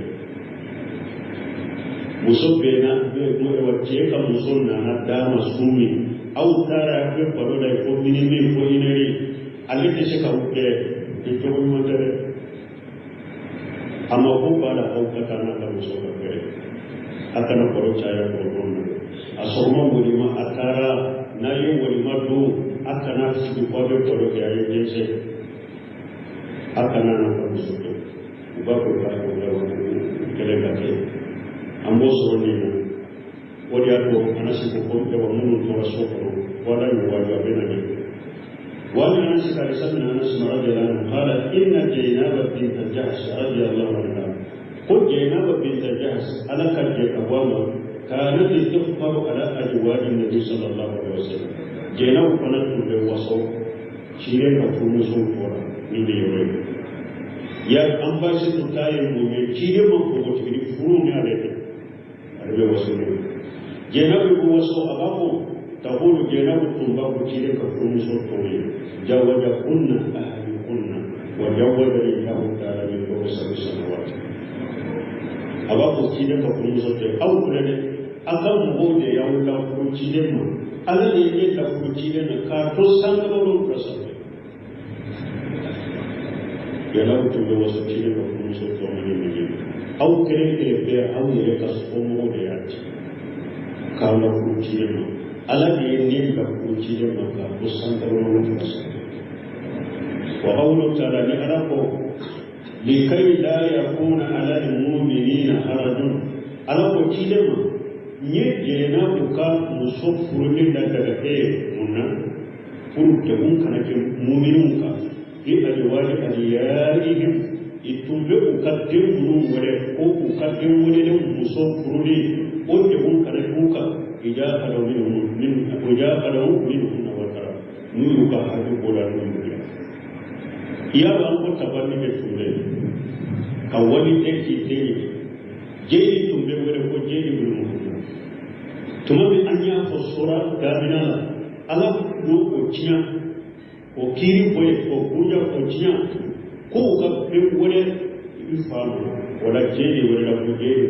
musuh bena, mereka cekap musuh nana dama sumi. au tara be parola ko minimi ko ineri alite se ka uke to ko motere amma ko bala au katana ka muso ka kare akana paro chaya ko ronno asoma mulima atara nayo mulima do akana su ko be paro ke ayi jese akana na ko muso to ba ko ka ko kele ka ke ambo soroni na wodi ato anasi ko ko wa munu to rasoko wala ni wajo abena ni wala anasi ka risana anas radhiyallahu anhu qala inna jaynaba bint jahsh radhiyallahu anha qul jaynaba bint jahsh ala kadje kawama kanat tukhfaru ala ajwaj an-nabi sallallahu alaihi wasallam jaynab kanat be waso shire ka tunu so fora ni de yore ya ambashi to tayi mo me shire mo ko ko tiri furu ni alete arbe waso ni jenabu ko waso abako tahulu jenabu tumbabu chile ka furuso toye jawaja kunna ahli kunna wa jawaja lahu ta'ala min fawqa samawati abako chile ka furuso toye au kulele akan mode ya wala ko chile ma ala ne ne ka ko chile na ka to sangalo prasa jenabu tumbe waso chile ka furuso toye ni au kele be au ye ka somo de ati kala kuchiyema ala ni ka kuchiyema ka kusangaro nufasa wa qawlu ta'ala ni arako likay la yakuna ala almu'minina harajun ala kuchiyema nye jena uka musofuruni daga munna furke mun kana ke mu'minun ka fi ajwali aliyahim itumbe ukaddim mun wale ko ukaddim wale musofuruni wanda kun kana kuka ijaba da min ijaba da min na wata mu ka hadu bola mun iya ba ko tabanni be tunde ka wani yake dai jeyi tumbe wala ko jeyi mun tuma bi anya ko sura da binala ala do ko tinya ko kiri ko kuja ko tinya ko ka be wala ifamu wala jeyi wala ko jeyi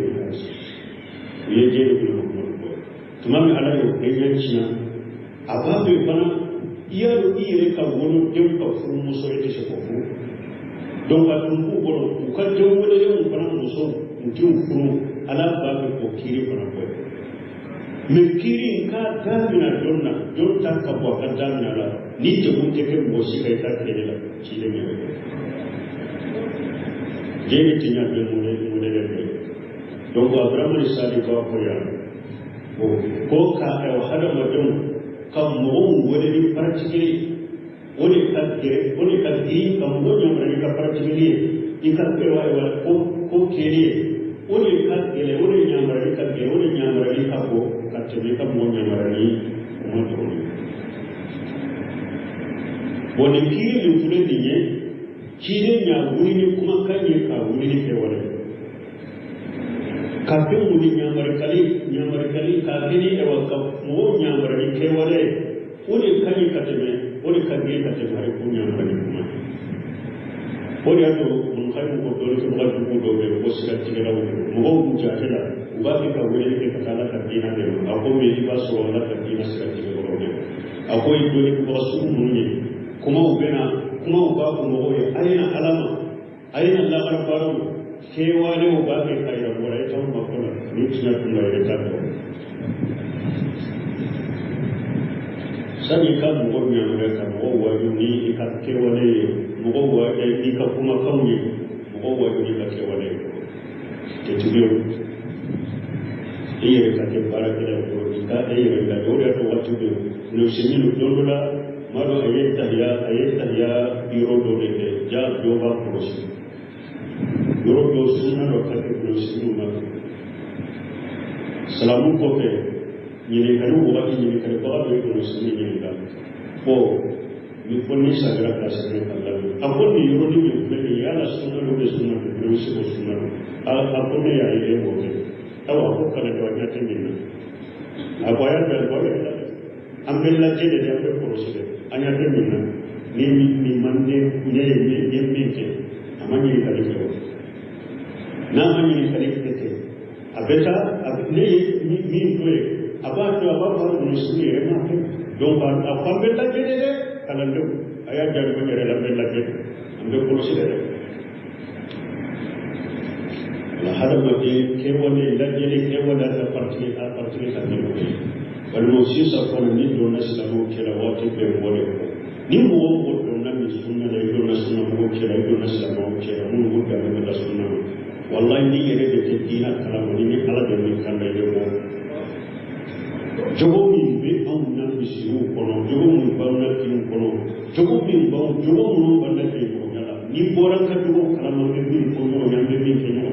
ye jeyi mun tumami ala yo kenyancia ababe bana iyaro ire ka wono dem ka fu muso ete se ko fu donc atunku bolo ka dem wala dem bana muso ntiu fu ala babe ko kiri bana ko me kiri ka damina donna jonta ka bo ka damina la ni te bunte ke mo si kai ta kene la ci le me jeyi tinya be mo le donc abraham risali ba ko ya ko ka ay hada majum kam mo woni ni pratikiri woni kadiri kam mo nyamra ka pratikiri ikate wa ko kiri woni kadele woni nyamra ka ke woni nyamra ka ko katbe kam mo nyamra ni mo to woni kiri ni fule dinye kire nya wuri ni kuma kanye ka wuri ni ke wala kafin mu nyamarkali kafiri e wakka mo nyamarani ke wale uni kani kateme uni kani kateme ari ko nyamarani kuma ori ato mun kai ko dole ko ga ko do be ko sika tigera mo go jahila uba ka wele ke kala ka dina de ako me diba so wala ka dina sika tigera de ako i dole ko su munni kuma ubena kuma uba ko mo ye aina alama aina Allah arbaru kewale uba ke kai da bora ita mun ko ni tsina kun da ta ko sani kan mo ne ne ka mo wa ni ka kewale mo wa ni ka kuma kauye mo wa ni ka kewale ke tudiyo iye ka ke baraka da ko ka iye ka dole to watu do no shiminu dola maro ayeta ya biro do de ja do ba ko Europe sunna do ka ke sunna salamu ko ke ni kanu wa ni kanu ba do sunni ni ga ko ni ko ni sagra ka sa ne Allah akon ni yoro ni ni ya la sunna do sunna do sunna akon ni ya ile mo ke tawa ko kana do ya tin ni akwaya da boye ambella je de ya ko so anya tin ni mande ni ni ke amani ka ni ko na amani kalifete abeta abne mi doye abato ababa musulmi rema donc a fambe la jede de kala ndu aya jar ko jere la bella jede ambe ko ci de la hada ma ke woni la jede ke wala ta parti ka ni ko wal mo ci sa ko ni do na islamu ke la wati be wole ko ni mo ko do na mi sunna la do na sunna mo ke la do na islamu ke la mo ko da na sunna wallahi ni yere de dina kala mo ni ala de ni kan de mo jogo min be an na bisiru kono jogo mun bawna kin kono jogo min baw jogo mun bawna kin kono ni bora ka jogo kala mo de min kono nyambe min kin mo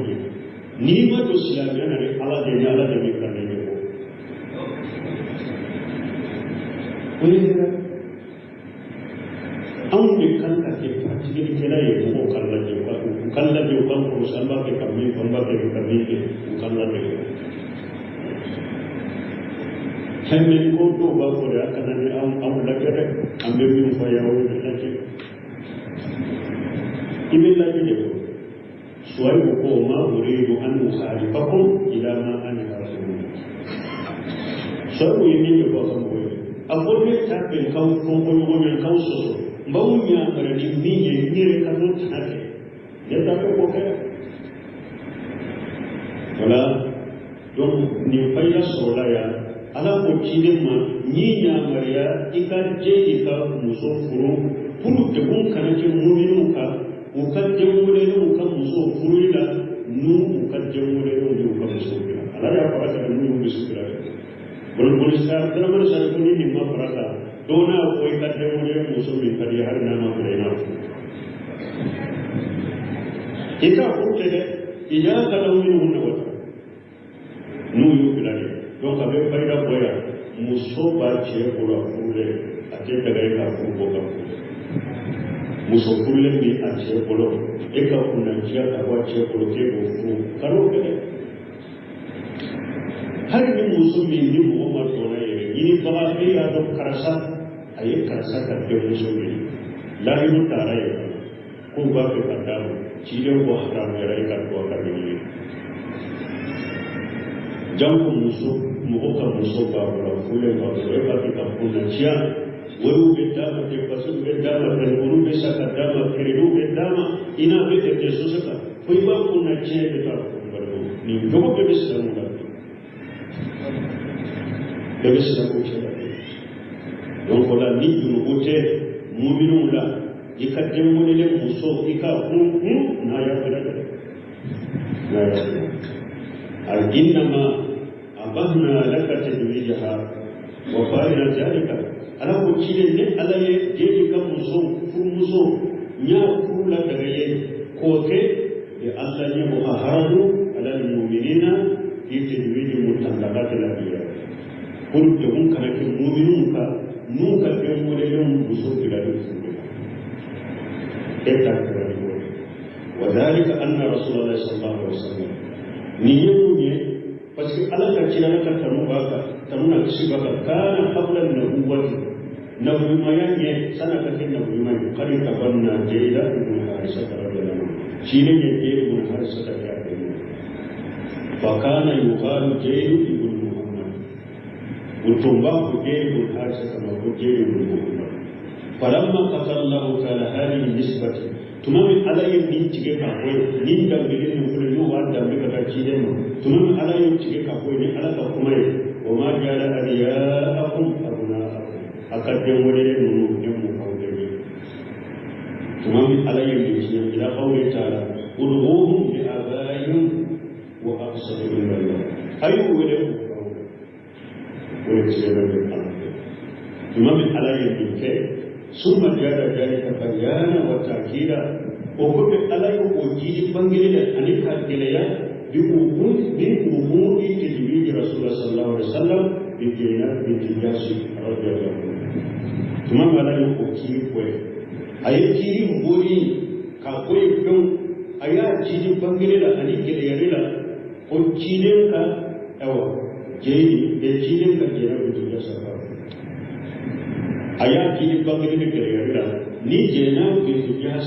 ni ma do silamiya na ala de min kan de mo wani an ne kan ka ke pratique ke la ye ko kala de ko ko samba ke kammi bamba ke kammi ke kala de hemmen ko do ba ko da kana ne am la gere am be min fa yawo da ke ibe la ke ko suwai ko ma uridu an ukhalifakum ila ma ana rasul so yi min ko ko ko akwai ta be kawo ko ko ne kawo so mbawunya mara ni minye nyire kanu tanake yadda ko ka wala don ni fayda solaya ala ko cide ma ni nya mariya ika je ika muso furu puru de kun kana ke mu'minu ka o ka je mure no ka muso furu ila nu o ka je mure no ka muso ila ala ya fara ka mu muso ila bol sa dara mar sa ko ni ma fara ka dona ko ka je mure muso min kadi har na ma mure na ika ko te ija ka lawu ni hunna wata nu yu bila donc a bɛ fayida bɔ yan muso b'a cɛ bolo a furule a tɛ daga e ka furu bɔ ka furu muso furulen bi a cɛ bolo e ka kunnadiya ka bɔ a cɛ bolo k'e k'o furu kalo kɛlɛ hali ni muso min ni mɔgɔ ma dɔnna yɛrɛ ɲinibaga e y'a dɔn karisa a ye karisa ka denmuso min layiru taara yɛrɛ ko b'a fɛ ka d'a ma ciden bɔ haramuyara e ka dɔn ka ɲini janko muso mɔgɔ ka muso b'a bolo fulen b'a bolo e b'a fɛ ka kunnadiya wariw bɛ d'a ma depasiw bɛ d'a ma fɛnw bɛ sa ka d'a ma feerew bɛ d'a ma i n'a bɛ tɛ soso kan fo i b'a kunnadiya e bɛ taa kunbariw nin jogo bɛɛ bɛ silamɛw la bɛɛ bɛ silamɛw cɛ la donc o la ni juruko tɛ mu'miniw la i ka denwololen muso i ka n'a y'a fɛnɛ dɛ n'a y'a fɛnɛ al-innama abahna laka tadwijaha wa fa'ila zalika ala ko cide ne ala ye jeji ka muso furu muso nya furu la daga ye ko ke de Allah ne muharradu ala al-mu'minina fi tadwij mutallaqat al-abiya pour de mun kana ke mu'minun ka nun ka de molen muso bila de furu eta ko wa dhalika anna rasulullah sallallahu alaihi wasallam ni yewuye parce que ala ka ci ala ka tanu baka tanu na ci baka kana qabla an-nubuwwati nabiyya ne sana ka tin nabiyya kare ka banna jaida ibn harisa radhiyallahu anhu shi ne yake ibn harisa da ya yi fa kana yuqalu jaid ibn muhammad utumba ku jaid ibn harisa kama ku jaid ibn muhammad falamma qatallahu ta'ala hadhihi nisbati tumami alayin ni cike ka koy ni da bidin mu kullu yo wa da bika ka ci dem tumami alayin cike ka koy ni ala ka kuma ne wa ma jala adiyaakum abnaakum akadde wole mu ne mu kawde ni tumami alayin ni ci ila qawli ta'ala ud'uhum bi abaihim wa aqsadu bil bayyah ayu wole wole ci da Allah tumami alayin ni ke ثم جاء ذلك بيانا وتأكيدا وكل على وجيه بنجلة أنك هالجليا بأمور تجويد رسول الله صلى الله عليه وسلم بجينا بجياس رضي الله عنه ثم على وجيه كوي أيجي مبوري كوي كم أيا جيه بنجلة أنك جليا وجيه كا أو جيه كا جينا بجياس aya kini bangiri ni kira ni jena bintu jas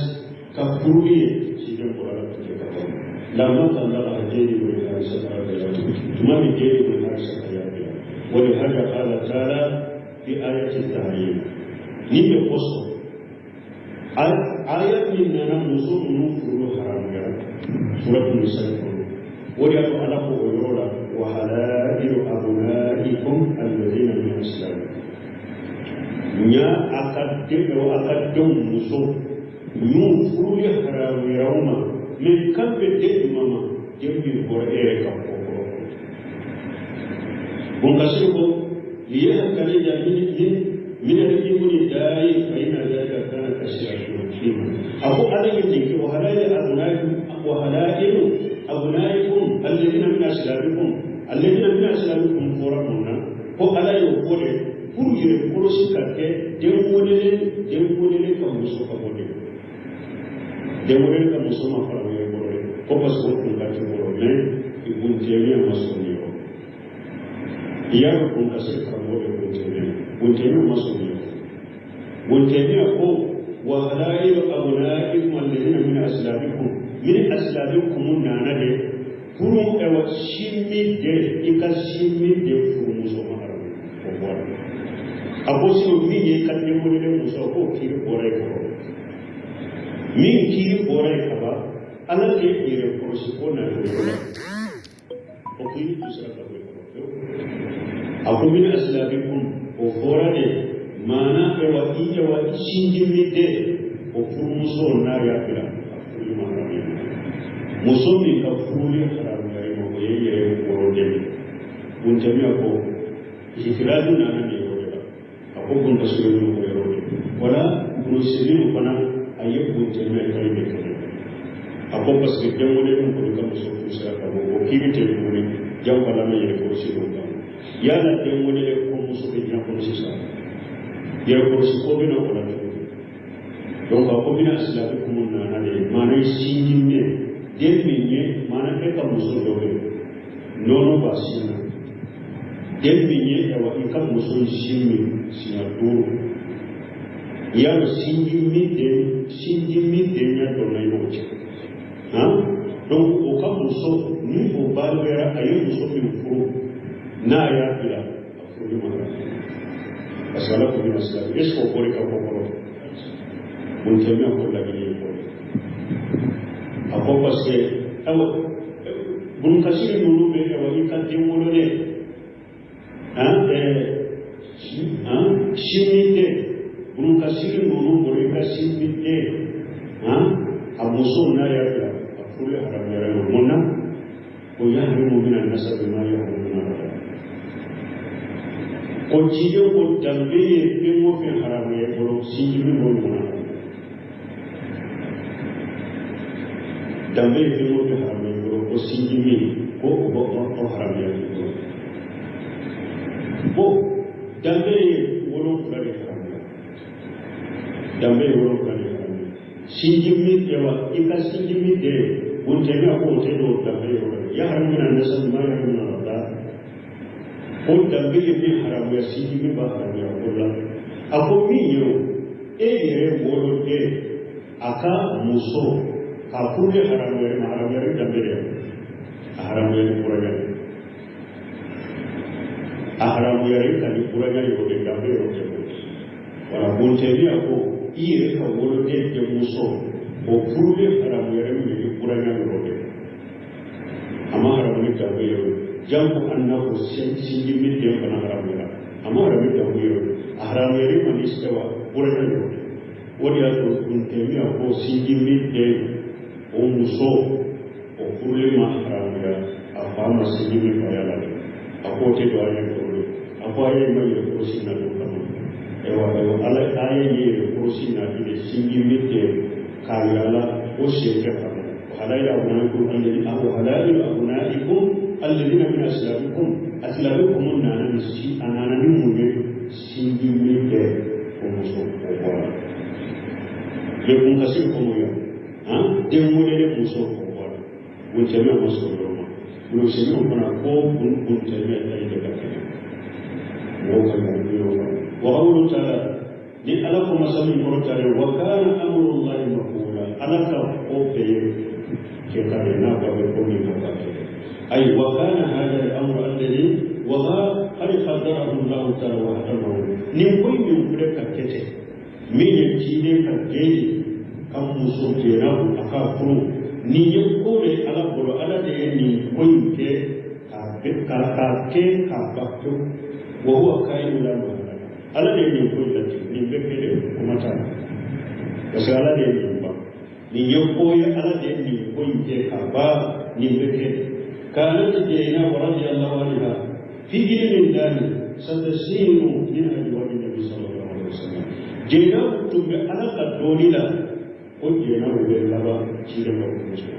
kapuri sidang orang tu kata lama tanda ajeri oleh harisa ada cuma ni jeri oleh harisa ada oleh harga Allah Taala في آية التحريم نيجي قصة آية من أنا مصور نفر حرام يا سورة النساء وليأتوا على قولولا وحلائل أبنائكم الذين من أسلامكم nya akadum muso ñu furu haram yawma min kambe de mama yembi bor ere kam ko bon kasiko liya kale ya min al-ibni dai fa inna dhalika kana kasiratu fima abu alayhi dinki wa halal abnaikum alladhina min aslabikum furamuna ko alayo kole pour yere korosi kake demwodele ka muso ka bode demwodele ka muso ma fara yere bode ko parce que on ka ci boro mais ibuntiya masoni ko iya ko ka se ka bode buntiya masoni buntiya ko wa halail abnaikum alladhina min aslabikum nanade pour ewa shimmi de ikashimmi de pour muso ma fara ko bode abosi min ye kadde mo de muso ko kiri bore ko min kiri bore ka ba ala ke ire ko ko na ko o kiri tusra ka ko ako min aslabikum o bora de mana e wa iya wa shinji mide o fu muso na ya kira ko ma ra muso mi ka fu ni haram ya mo ye boro de mun jami ko ikiradu na ne akobun kasuru ko yoro wala muslimu bana ayyubun jami'a kai ne kai akobba se demole ko ko muso kusara ko kibite ko ne jambala me ko si ko yana demole ko muso be jina ko si sa yero ko si ko bino ko na donc akobina aslabikum na hade mane sinjinne demminye mana ka muso dobe nono basina demminye yawa ikam muso shimmi sina duro yaro sinjimide nya dona yoche ha donc o ka muso ni o balwera ayo muso bi furu na ya bila afuru mara asala ko ni asala esko ko ka ko mun teme ko la gini ko ako parce awo bun kasiri nulu be awo ikante wolone ha shimite bunu kasiri nunu bori ka shimite amuso na ya ya afule haram ya mona ko ya harimu min an-nasab ma ya harimu ko jiyo ko dambe be mo fi haram ya boro sinjibi mo mona dambe be mo fi haram ya boro ko sinjibi ko haram ya boro dambe wolo fulani haramya dambe wolo fulani haramya sinjimi yawa ika sinjimi de bunte na ko te do dambe wolo ya haramna nasan ma ya haramna rada ko dambe ni haramya sinjimi ba haramya wala ako miyo yere wolo de aka muso ka pule haramya dambe de haramya ni pura aharamu yare kan kuranya yo de dambe yo de wala bonteria ko ire ka wolo de muso o purde haramu yare mi kuranya yo de ama haramu ni dambe yo jangu annahu sinji mi de kana haramu yare ama haramu dambe yo aharamu yare mani istawa kuranya yo wodi ato bonteria ko sinji mi de o muso o purde ma haramu yare afama sinji mi bayala akote do ayen ko akwai mai da kursi na dokama ewa ala ayen yi da kursi na da singi mite kayala ko sheke fa halal abunaikum alladhina min aslabikum nana si anana ni munye singi mite ko muso ko wala le kun kasir ko moyo de modele muso ko wala mun teme muso ko ma mun sinu kana ko kun teme ai da kake وقوله تعالى لألكم مسلم مرتعي وكان أمر الله مقولا ألك أوفي كتابنا وبكم مقاتل أي وكان هذا الأمر الذي وضع قد قدره الله تعالى وحده نقول من كل كتة من يجيني كجيني كم مسوكينه أكافرو نيقول على برو على ديني كوينك كاكين كابكتو وهو كائن لا مهلا على ديني كوينك نبكي ومتى بس على ديني نيقول على ديني كوينك كابا نبكي كانت دينا ورضي الله عنها في علم الله ستسين من أجوال النبي صلى الله عليه وسلم جينا تبع على قدوني لا قل جينا وبالله شيرا وكمسك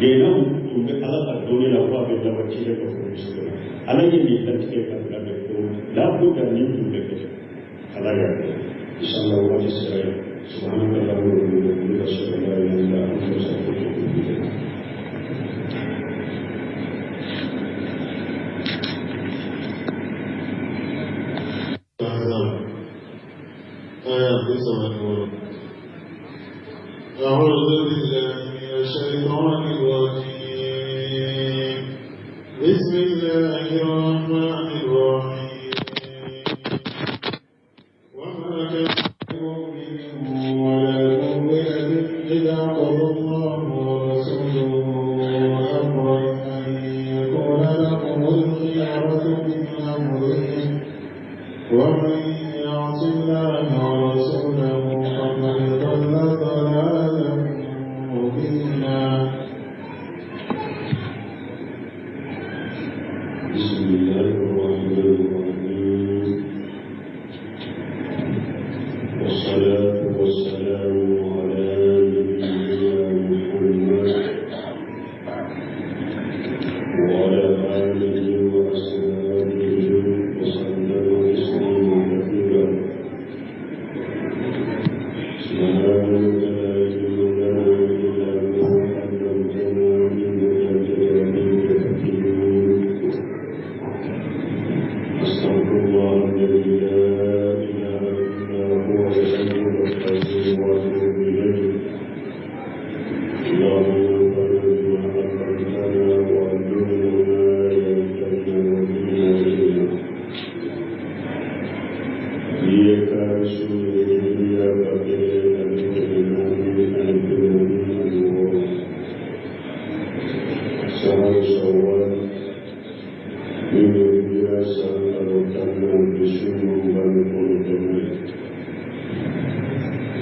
جينا تبع على قدوني لا وبالله شيرا وكمسك على يمين تكتب لا بد أن يتبع على يده صلى الله عليه وسلم سبحانك اللهم وبحمدك أشهد أن لا إله إلا أنت أستغفرك وأتوب إليك أعوذ بالله من الشيطان الرجيم بسم الله الرحمن الرحيم وما كان لمؤمن ولا مؤمنة إذا قضى الله ورسوله أمرا أن يكون لهم الخيرة من أمرهم ومن يعص الله ورسوله فقد ضل ضلالا مبينا بسم الله الرحمن الرحيم والصلاة والسلام على نبينا محمد وعلى آله وأصحابه وسلم تسليما كثيرا سبحانك لا علم لنا إلا ما علمتنا إنك أنت العليم الحكيم أستغفر الله الذي لا إله إلا هو الحي القيوم وأتوب إليه اللهم انفعنا بما علمتنا وعلمنا ما ينفعنا وزدنا علما إياك رسول إياك بك المؤمن النور سهل شوال من الرياسة الوطنة بسمو بالقول الجميل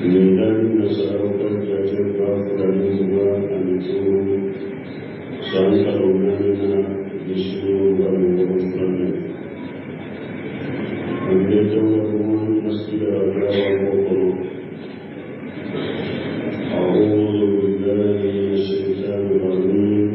من نسألك الجزاء غافر منها أن تكون سألنا منها بسمو بالقول الجميل أن يتوقعون المسجد الأعلى والقلوب أعوذ بالله من الشيطان الرجيم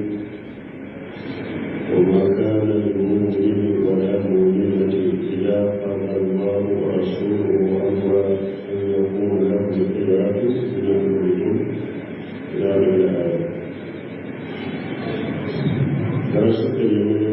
وما كان للمؤمن ولا مؤمنة إذا قضى الله ورسوله أمرا أن يكون لهم الخيرة من أمرهم إلى الآية درست اليوم